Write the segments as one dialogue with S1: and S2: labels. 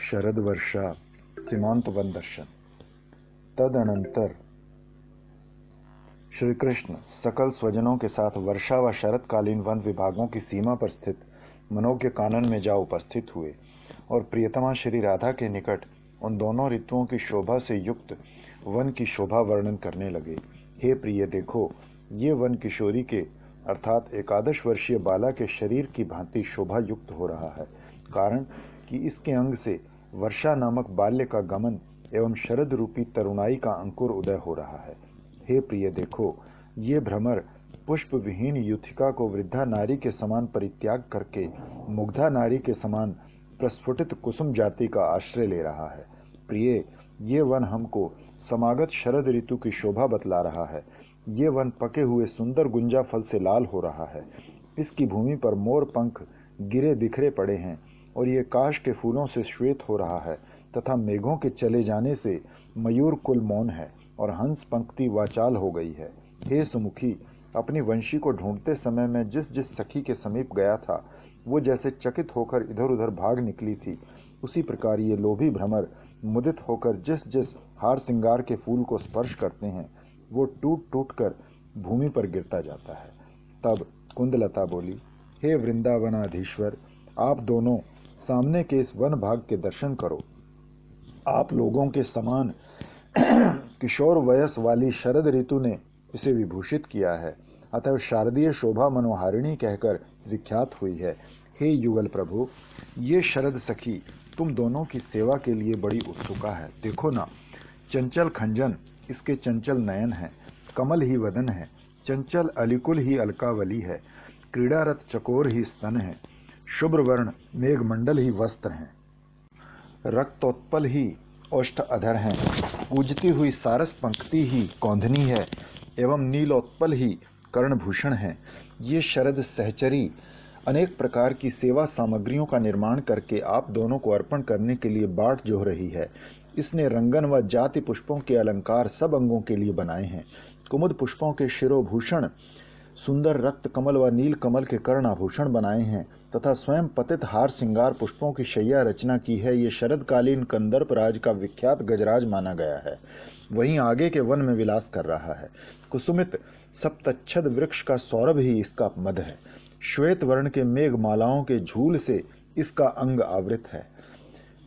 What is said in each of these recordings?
S1: शरद वर्षा सीमांत वन दर्शन। तदनंतर श्री कृष्ण सकल स्वजनों के साथ वर्षा व शरतकालीन वन विभागों की सीमा पर स्थित मनोज्ञ कानन में जा उपस्थित हुए और प्रियतमा श्री राधा के निकट उन दोनों ऋतुओं की शोभा से युक्त वन की शोभा वर्णन करने लगे। हे प्रिय, देखो, ये वन किशोरी के अर्थात 11 वर्षीय बाला के शरीर की भांति शोभा युक्त हो रहा है, कारण कि इसके अंग से वर्षा नामक बाल्य का गमन एवं शरद रूपी तरुणाई का अंकुर उदय हो रहा है। हे प्रिय, देखो, ये भ्रमर पुष्प विहीन युथिका को वृद्धा नारी के समान परित्याग करके मुग्धा नारी के समान प्रस्फुटित कुसुम जाति का आश्रय ले रहा है। प्रिय, ये वन हमको समागत शरद ऋतु की शोभा बतला रहा है। ये वन पके हुए सुंदर गुंजा फल से लाल हो रहा है। इसकी भूमि पर मोर पंख गिरे बिखरे पड़े हैं और ये काश के फूलों से श्वेत हो रहा है तथा मेघों के चले जाने से मयूर कुल मौन है और हंस पंक्ति वाचाल हो गई है। हे सुमुखी, अपनी वंशी को ढूंढते समय मैं जिस जिस सखी के समीप गया था, वो जैसे चकित होकर इधर उधर भाग निकली थी, उसी प्रकार ये लोभी भ्रमर मुदित होकर जिस जिस हार सिंगार के फूल को स्पर्श करते हैं, वो टूट टूट कर भूमि पर गिरता जाता है। तब कुंदलता बोली, हे वृंदावनाधीश्वर, आप दोनों सामने के इस वन भाग के दर्शन करो। आप लोगों के समान किशोर वयस वाली शरद ऋतु ने इसे विभूषित किया है, अतः शारदीय शोभा मनोहारिणी कहकर विख्यात हुई है। हे युगल प्रभु, ये शरद सखी तुम दोनों की सेवा के लिए बड़ी उत्सुका है। देखो ना, चंचल खंजन इसके चंचल नयन है, कमल ही वदन है, चंचल अलिकुल ही अलकावली है, क्रीड़ारत चकोर ही स्तन है, शुभ्र वर्ण मेघमंडल ही वस्त्र हैं, रक्तोत्पल ही ओष्ठ अधर हैं, पूजती हुई सारस पंक्ति ही कौंधनी है एवं नीलोत्पल ही कर्णभूषण है। ये शरद सहचरी अनेक प्रकार की सेवा सामग्रियों का निर्माण करके आप दोनों को अर्पण करने के लिए बाट जोह रही है। इसने रंगन व जाति पुष्पों के अलंकार सब अंगों के लिए बनाए हैं। कुमुद पुष्पों के शिरोभूषण, सुंदर रक्त कमल व नील कमल के कर्णाभूषण बनाए हैं तथा स्वयं पतित हार सिंगार पुष्पों की शैया रचना की है। ये शरदकालीन कंदर्प राज का विख्यात गजराज माना गया है। वहीं आगे के वन में विलास कर रहा है। कुसुमित सप्तच्छद वृक्ष का सौरभ ही इसका मद है। श्वेत वर्ण के मेघमालाओं के झूल से इसका अंग आवृत है।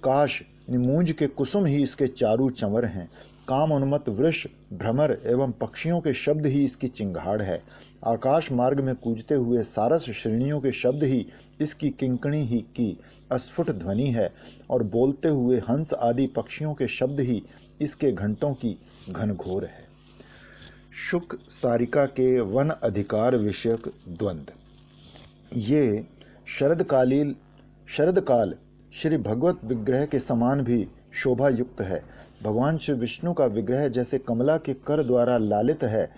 S1: काश निमूंज के कुसुम ही इसके चारू चंवर हैं। काम उन्मत्त वृष, भ्रमर एवं पक्षियों के शब्द ही इसकी चिंगाड़ है। आकाश मार्ग में कूजते हुए सारस श्रेणियों के शब्द ही इसकी किंकणी ही की अस्फुट ध्वनि है और बोलते हुए हंस आदि पक्षियों के शब्द ही इसके घंटों की घनघोर है। शुक सारिका के वन अधिकार विषयक द्वंद्व। ये शरदकाल श्री भगवत विग्रह के समान भी शोभा युक्त है। भगवान श्री विष्णु का विग्रह जैसे कमला के कर द्वारा लालित है,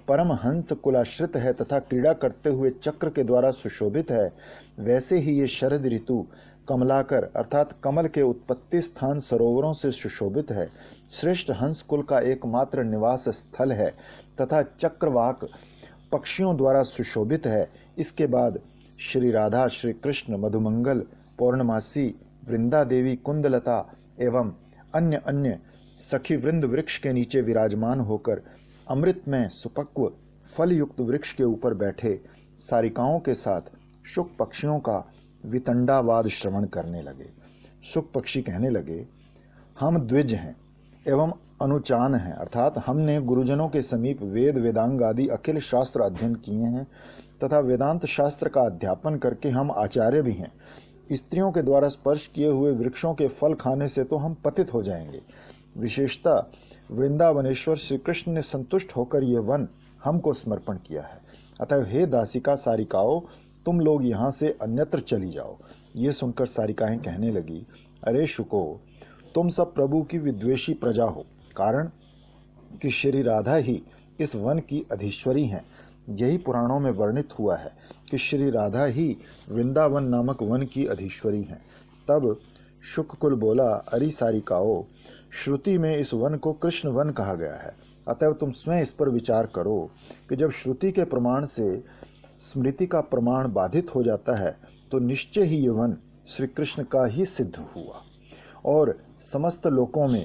S1: परम हंस कुलाश्रित है तथा क्रीड़ा करते हुए चक्र के द्वारा सुशोभित है, वैसे ही ये शरद ऋतु कमलाकर अर्थात कमल के उत्पत्ति स्थान सरोवरों से सुशोभित है। श्रेष्ठ हंस कुल का एकमात्र निवास स्थल है तथा चक्रवाक पक्षियों द्वारा सुशोभित है। इसके बाद श्री राधा, श्री कृष्ण, मधुमंगल, पौर्णमासी, वृंदा देवी, कुंदलता एवं अन्य अन्य सखी वृंद वृक्ष के नीचे विराजमान होकर अमृत में सुपक्व फल युक्त वृक्ष के ऊपर बैठे सारिकाओं के साथ शुक पक्षियों का वितंडावाद श्रवण करने लगे। शुक पक्षी कहने लगे, हम द्विज हैं एवं अनुचान हैं, अर्थात हमने गुरुजनों के समीप वेद वेदांग आदि अखिल शास्त्र अध्ययन किए हैं तथा वेदांत शास्त्र का अध्यापन करके हम आचार्य भी हैं। स्त्रियों के द्वारा स्पर्श किए हुए वृक्षों के फल खाने से तो हम पतित हो जाएंगे। विशेषतः वृंदावनेश्वर श्री कृष्ण ने संतुष्ट होकर यह वन हमको समर्पण किया है, अतः हे दासिका सारिकाओं, तुम लोग यहाँ से अन्यत्र चली जाओ। ये सुनकर सारिकाएं कहने लगी, अरे शुको, तुम सब प्रभु की विद्वेषी प्रजा हो, कारण कि श्री राधा ही इस वन की अधीश्वरी हैं। यही पुराणों में वर्णित हुआ है कि श्री राधा ही वृंदावन नामक वन की अधीश्वरी हैं। तब शुककुल बोला, अरे सारिकाओ, श्रुति में इस वन को कृष्ण वन कहा गया है, अतः तुम स्वयं इस पर विचार करो कि जब श्रुति के प्रमाण से स्मृति का प्रमाण बाधित हो जाता है तो निश्चय ही ये वन श्री कृष्ण का ही सिद्ध हुआ और समस्त लोकों में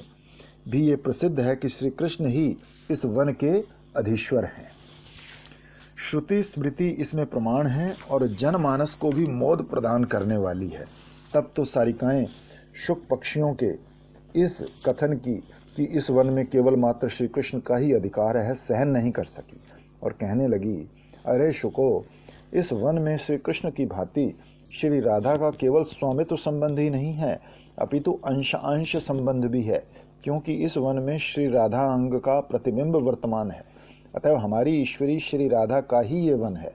S1: भी ये प्रसिद्ध है कि श्री कृष्ण ही इस वन के अधीश्वर हैं। श्रुति स्मृति इसमें प्रमाण है और जनमानस को भी मोद प्रदान करने वाली है। तब तो सारिकाएं शुक पक्षियों के इस कथन की कि इस वन में केवल मात्र श्री कृष्ण का ही अधिकार है सहन नहीं कर सकी और कहने लगी, अरे शुको, इस वन में श्री कृष्ण की भांति श्री राधा का केवल स्वामित्व संबंध ही नहीं है, अपितु अंश अंश संबंध भी है, क्योंकि इस वन में श्री राधा अंग का प्रतिबिंब वर्तमान है। अतः हमारी ईश्वरी श्री राधा का ही ये वन है।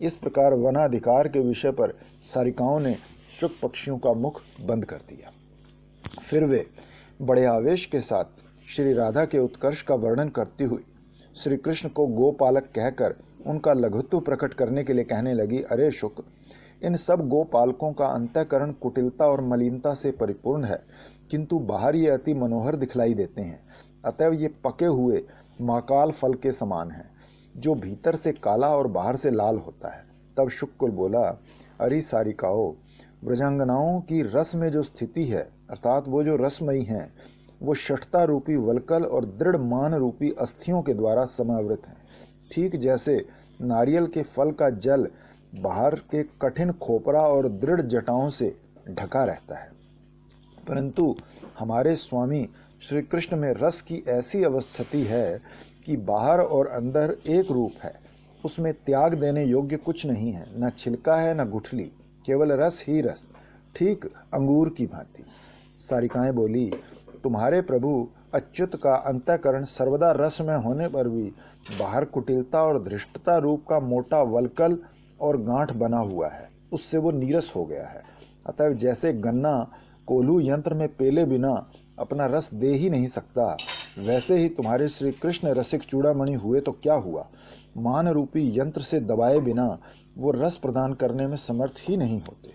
S1: इस प्रकार वनाधिकार के विषय पर सारिकाओं ने शुक पक्षियों का मुख बंद कर दिया। फिर वे बड़े आवेश के साथ श्री राधा के उत्कर्ष का वर्णन करती हुई श्री कृष्ण को गोपालक कहकर उनका लघुत्व प्रकट करने के लिए कहने लगी, अरे शुक, इन सब गोपालकों का अंतःकरण कुटिलता और मलिनता से परिपूर्ण है, किंतु बाहर ये अति मनोहर दिखलाई देते हैं। अतएव ये पके हुए माकाल फल के समान है, जो भीतर से काला और बाहर से लाल होता है। तब शुक्र बोला, अरे सारिकाओ, ब्रजांगनाओं की रस में जो स्थिति है, अर्थात वो जो रसमयी हैं, वो षठता रूपी वलकल और दृढ़ मान रूपी अस्थियों के द्वारा समावृत हैं। ठीक जैसे नारियल के फल का जल बाहर के कठिन खोपरा और दृढ़ जटाओं से ढका रहता है, परंतु हमारे स्वामी श्री कृष्ण में रस की ऐसी अवस्थिति है कि बाहर और अंदर एक रूप है, उसमें त्याग देने योग्य कुछ नहीं है, न छिलका है न गुठली, केवल रस ही रस, ठीक अंगूर की भांति। सारिकाएं बोली, तुम्हारे प्रभु अच्युत का अंतःकरण सर्वदा रस में होने पर भी बाहर कुटिलता और धृष्टता रूप का मोटा वलकल और गांठ बना हुआ है, उससे वो नीरस हो गया है। अतः जैसे गन्ना कोल्हू यंत्र में पेले बिना अपना रस दे ही नहीं सकता, वैसे ही तुम्हारे श्री कृष्ण रसिक चूड़ामणि हुए तो क्या हुआ, मान रूपी यंत्र से दबाए बिना वो रस प्रदान करने में समर्थ ही नहीं होते।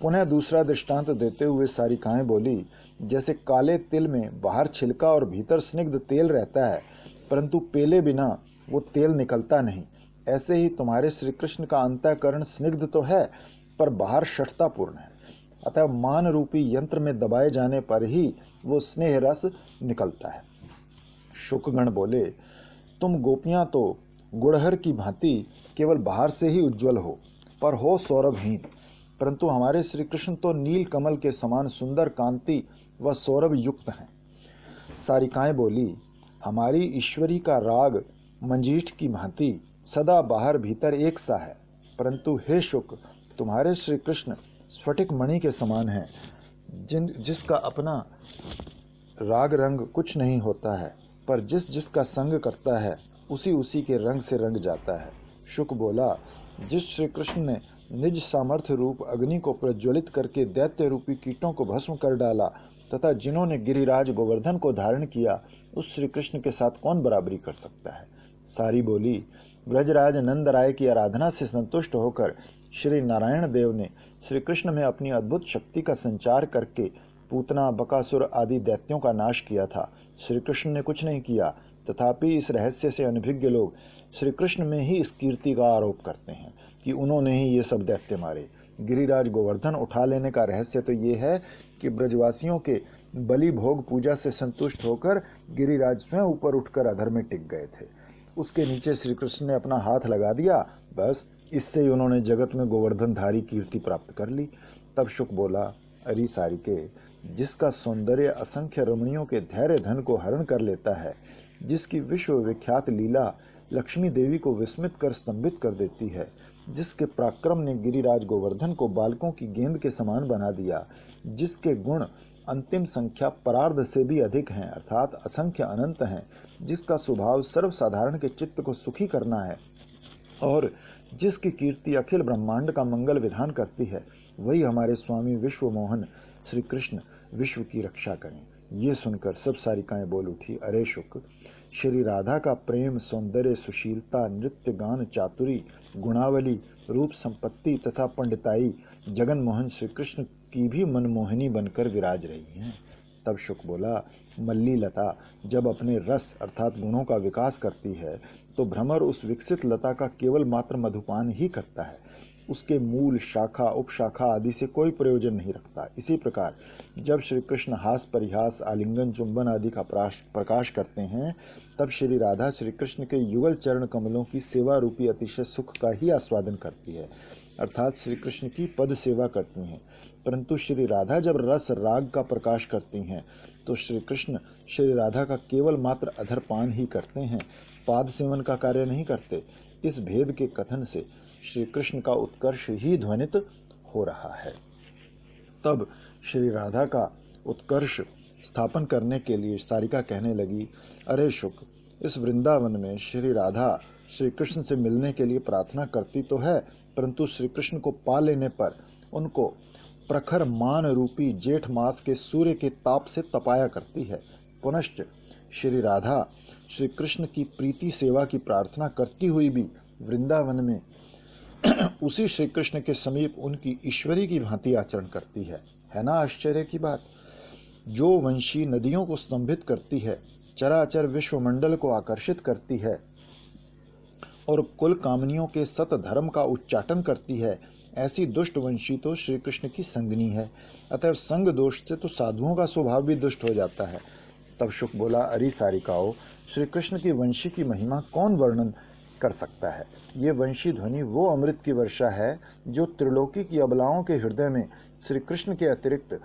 S1: पुनः दूसरा दृष्टांत देते हुए सारिकाएं बोली, जैसे काले तिल में बाहर छिलका और भीतर स्निग्ध तेल रहता है, परंतु पेले बिना वो तेल निकलता नहीं, ऐसे ही तुम्हारे श्री कृष्ण का अंतःकरण स्निग्ध तो है पर बाहर षठतापूर्ण है। अतः मान रूपी यंत्र में दबाए जाने पर ही वो स्नेह रस निकलता है। शुकगण बोले, तुम गोपियां तो गुड़हर की भांति केवल बाहर से ही उज्जवल हो, पर हो सौरभहीन, परंतु हमारे श्री कृष्ण तो नील कमल के समान सुंदर कांति व सौरभ युक्त हैं। सारिकाएं बोली, हमारी ईश्वरी का राग मंजीठ की भांति सदा बाहर भीतर एक सा है, परंतु हे शुक, तुम्हारे श्री कृष्ण स्फटिक मणि के समान है, जिसका अपना राग रंग कुछ नहीं होता है, पर जिसका संग करता है उसी उसी के रंग से रंग जाता है। शुक बोला, जिस श्री कृष्ण ने निज सामर्थ्य रूप अग्नि को प्रज्वलित करके दैत्य रूपी कीटों को भस्म कर डाला तथा जिन्होंने गिरिराज गोवर्धन को धारण किया, उस श्री कृष्ण के साथ कौन बराबरी कर सकता है। सारी बोली, ब्रजराज नंद राय की आराधना से संतुष्ट होकर श्री नारायण देव ने श्री कृष्ण में अपनी अद्भुत शक्ति का संचार करके पूतना बकासुर आदि दैत्यों का नाश किया था। श्री कृष्ण ने कुछ नहीं किया, तथापि इस रहस्य से अनभिज्ञ लोग श्री कृष्ण में ही इस कीर्ति का आरोप करते हैं कि उन्होंने ही ये सब दैत्य मारे। गिरिराज गोवर्धन उठा लेने का रहस्य तो ये है कि ब्रजवासियों के बलि भोग पूजा से संतुष्ट होकर गिरिराज स्वयं ऊपर उठकर अधर में टिक गए थे। उसके नीचे श्री कृष्ण ने अपना हाथ लगा दिया, बस इससे ही उन्होंने जगत में गोवर्धनधारी कीर्ति प्राप्त कर ली। तब शुक बोला, अरे सारिके, जिसका सौंदर्य असंख्य रमणियों के धैर्य धन को हरण कर लेता है, जिसकी विश्व विख्यात लीला लक्ष्मी देवी को विस्मित कर स्तंभित कर देती है, जिसके पराक्रम ने गिरिराज गोवर्धन को बालकों की गेंद के समान बना दिया, जिसके गुण अंतिम संख्या परार्ध से भी अधिक हैं, अर्थात असंख्य अनंत हैं, जिसका स्वभाव सर्वसाधारण के चित्त को सुखी करना है और जिसकी कीर्ति अखिल ब्रह्मांड का मंगल विधान करती है, वही हमारे स्वामी विश्व मोहन श्री कृष्ण विश्व की रक्षा करें। ये सुनकर सब सारिकाएं बोल उठी, अरे शुक, श्री राधा का प्रेम, सौंदर्य, सुशीलता, नृत्य, गान, चातुरी, गुणावली, रूप, संपत्ति तथा पंडिताई जगन मोहन श्री कृष्ण की भी मनमोहिनी बनकर विराज रही हैं। तब शुक बोला, मल्ली लता जब अपने रस अर्थात गुणों का विकास करती है तो भ्रमर उस विकसित लता का केवल मात्र मधुपान ही करता है। उसके मूल, शाखा, उपशाखा आदि से कोई प्रयोजन नहीं रखता। इसी प्रकार जब श्री कृष्ण हास, परिहास, आलिंगन, चुंबन आदि का प्रकाश करते हैं, तब श्री राधा श्री कृष्ण के युगल चरण कमलों की सेवा रूपी अतिशय सुख का ही आस्वादन करती है, अर्थात श्री कृष्ण की पद सेवा करती हैं। परंतु श्री राधा जब रस राग का प्रकाश करती हैं, तो श्री कृष्ण श्री राधा का केवल मात्र अधरपान ही करते हैं, पाद सेवन का कार्य नहीं करते। इस भेद के कथन से श्री कृष्ण का उत्कर्ष ही ध्वनित हो रहा है। तब श्री राधा का उत्कर्ष स्थापन करने के लिए सारिका कहने लगी, अरे शुक, इस वृंदावन में श्री राधा श्री कृष्ण से मिलने के लिए प्रार्थना करती तो है, परंतु श्री कृष्ण को पा लेने पर उनको प्रखर मान रूपी जेठ मास के सूर्य के ताप से तपाया करती है। पुनश्च श्री राधा श्री कृष्ण की प्रीति सेवा की प्रार्थना करती हुई भी वृंदावन में उसी श्री कृष्ण के समीप उनकी ईश्वरी की भांति आचरण करती है ना आश्चर्य की बात। जो वंशी नदियों को स्तंभित करती है, चराचर विश्वमंडल को आकर्षित करती है और कुल कामनियों के सत धर्म का उच्चाटन करती है, ऐसी दुष्ट वंशी तो श्री कृष्ण की संगनी है। अतः संग दोष से तो साधुओं का स्वभाव भी दुष्ट हो जाता है। तब शुक बोला, अरे सारिकाओ, श्री कृष्ण की वंशी की महिमा कौन वर्णन कर सकता है। ये वंशी ध्वनि वो अमृत की वर्षा है जो त्रिलोकी की अबलाओं के हृदय में श्री कृष्ण के अतिरिक्त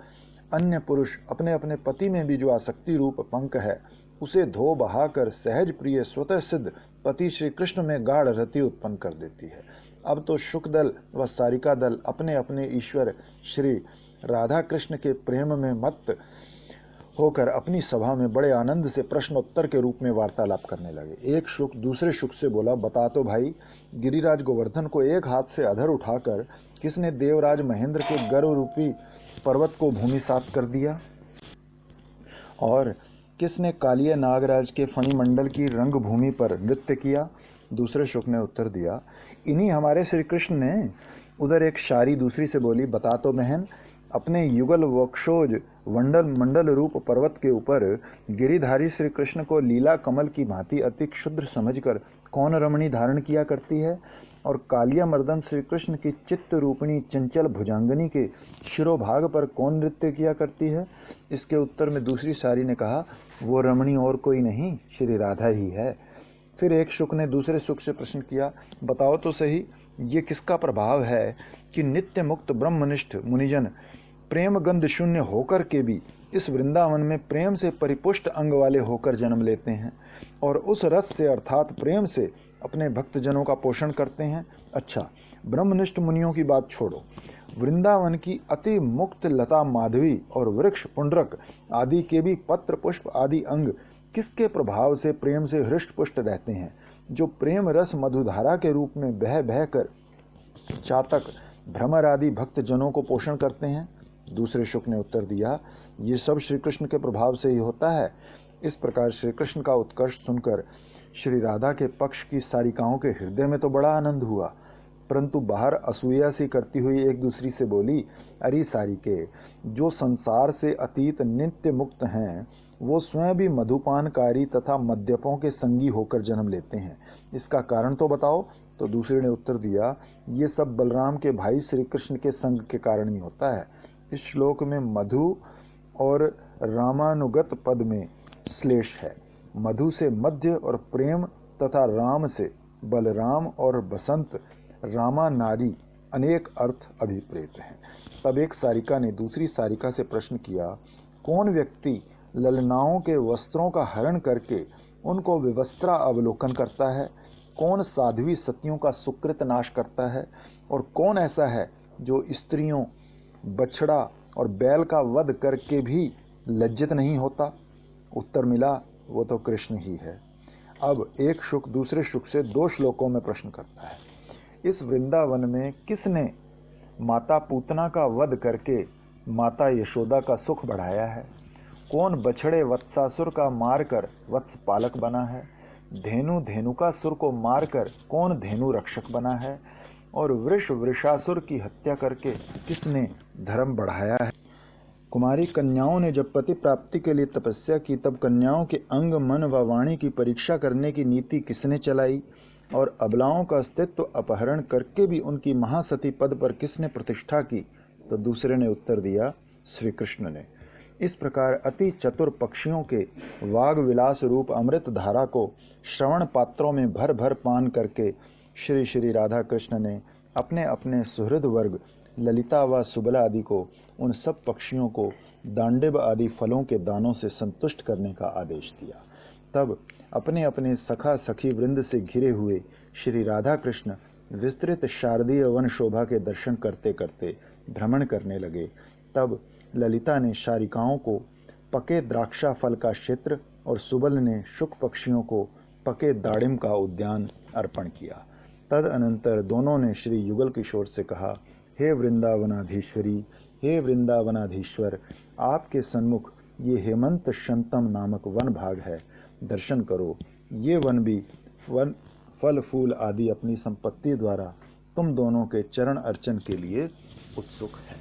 S1: अन्य पुरुष अपने अपने पति में भी जो आसक्ति रूप पंख है, उसे धो बहाकर सहज प्रिय स्वतः सिद्ध पति श्री कृष्ण में गाढ़ रति उत्पन्न कर देती है। अब तो शुक दल व सारिका दल अपने अपने ईश्वर श्री राधा कृष्ण के प्रेम में मत्त होकर अपनी सभा में बड़े आनंद से प्रश्नोत्तर के रूप में वार्तालाप करने लगे। एक शुक दूसरे शुक से बोला, बता तो भाई, गिरिराज गोवर्धन को एक हाथ से अधर उठाकर किसने देवराज महेंद्र के गर्व रूपी पर्वत को भूमि सात कर दिया, और किसने कालिया नागराज के फणिमंडल की रंग भूमि पर नृत्य किया। दूसरे शुक ने उत्तर दिया, इन्हीं हमारे श्री कृष्ण ने। उधर एक शारी दूसरी से बोली, बता तो बहन, अपने युगल वक्षोज मंडल रूप पर्वत के ऊपर गिरिधारी श्री कृष्ण को लीला कमल की भांति अति क्षुद्र समझकर कौन रमणी धारण किया करती है, और कालिया मर्दन श्री कृष्ण की चित्त रूपिणी चंचल भुजांगनी के शिरोभाग पर कौन नृत्य किया करती है। इसके उत्तर में दूसरी सारी ने कहा, वो रमणी और कोई नहीं, श्री राधा ही है। फिर एक शुक ने दूसरे शुक से प्रश्न किया, बताओ तो सही, ये किसका प्रभाव है कि नित्य मुक्त ब्रह्मनिष्ठ मुनिजन प्रेम गंध शून्य होकर के भी इस वृंदावन में प्रेम से परिपुष्ट अंग वाले होकर जन्म लेते हैं और उस रस से अर्थात प्रेम से अपने भक्तजनों का पोषण करते हैं। अच्छा, ब्रह्मनिष्ठ मुनियों की बात छोड़ो, वृंदावन की अति मुक्त लता माधवी और वृक्ष पुंडरक आदि के भी पत्र पुष्प आदि अंग किसके प्रभाव से प्रेम से हृष्ट पुष्ट रहते हैं, जो प्रेम रस मधुधारा के रूप में बह बह कर चातक भ्रमर आदि भक्त जनों को पोषण करते हैं। दूसरे शुक ने उत्तर दिया, ये सब श्री कृष्ण के प्रभाव से ही होता है। इस प्रकार श्री कृष्ण का उत्कर्ष सुनकर श्री राधा के पक्ष की सारिकाओं के हृदय में तो बड़ा आनंद हुआ, परंतु बाहर असूया सी करती हुई एक दूसरी से बोली, अरे सारिके, जो संसार से अतीत नित्य मुक्त हैं, वो स्वयं भी मधुपानकारी तथा मद्यपों के संगी होकर जन्म लेते हैं, इसका कारण तो बताओ। तो दूसरे ने उत्तर दिया, ये सब बलराम के भाई श्री कृष्ण के संग के कारण ही होता है। इस श्लोक में मधु और रामानुगत पद में श्लेष है। मधु से मध्य और प्रेम तथा राम से बलराम और बसंत रामा नारी अनेक अर्थ अभिप्रेत हैं। तब एक सारिका ने दूसरी सारिका से प्रश्न किया, कौन व्यक्ति ललनाओं के वस्त्रों का हरण करके उनको विवस्त्रा अवलोकन करता है, कौन साध्वी सतियों का सुकृत नाश करता है, और कौन ऐसा है जो स्त्रियों, बछड़ा और बैल का वध करके भी लज्जित नहीं होता। उत्तर मिला, वो तो कृष्ण ही है। अब एक शुक दूसरे शुक से 2 श्लोकों में प्रश्न करता है, इस वृंदावन में किसने माता पूतना का वध करके माता यशोदा का सुख बढ़ाया है, कौन बछड़े वत्सासुर का मारकर वत्स पालक बना है, धेनु धेनुकासुर को मारकर कौन धेनु रक्षक बना है, और वृषासुर की हत्या करके किसने धर्म बढ़ाया है। कुमारी कन्याओं ने जब पति प्राप्ति के लिए तपस्या की, तब कन्याओं के अंग मन व वाणी की परीक्षा करने की नीति किसने चलाई। और अबलाओं का अस्तित्व अपहरण करके भी उनकी महासती पद पर किसने प्रतिष्ठा की? तो दूसरे ने उत्तर दिया, श्री कृष्ण ने। इस प्रकार अति चतुर पक्षियों के वाग विलास रूप अमृत धारा को श्रवण पात्रों में भर भर पान करके श्री श्री राधा कृष्ण ने अपने अपने सुहृद वर्ग ललिता व सुबला आदि को, उन सब पक्षियों को दांडिब आदि फलों के दानों से संतुष्ट करने का आदेश दिया। तब अपने अपने सखा सखी वृंद से घिरे हुए श्री राधा कृष्ण विस्तृत शारदीय वन शोभा के दर्शन करते करते भ्रमण करने लगे। तब ललिता ने शारिकाओं को पके द्राक्षा फल का क्षेत्र और सुबल ने शुक पक्षियों को पके दाड़िम का उद्यान अर्पण किया। तदअनंतर दोनों ने श्री युगल किशोर से कहा, हे वृंदावनाधीश्वरी, हे वृंदावनाधीश्वर, आपके सन्मुख ये हेमंत शंतम नामक वन भाग है, दर्शन करो। ये वन भी फल फूल आदि अपनी संपत्ति द्वारा तुम दोनों के चरण अर्चन के लिए उत्सुक है।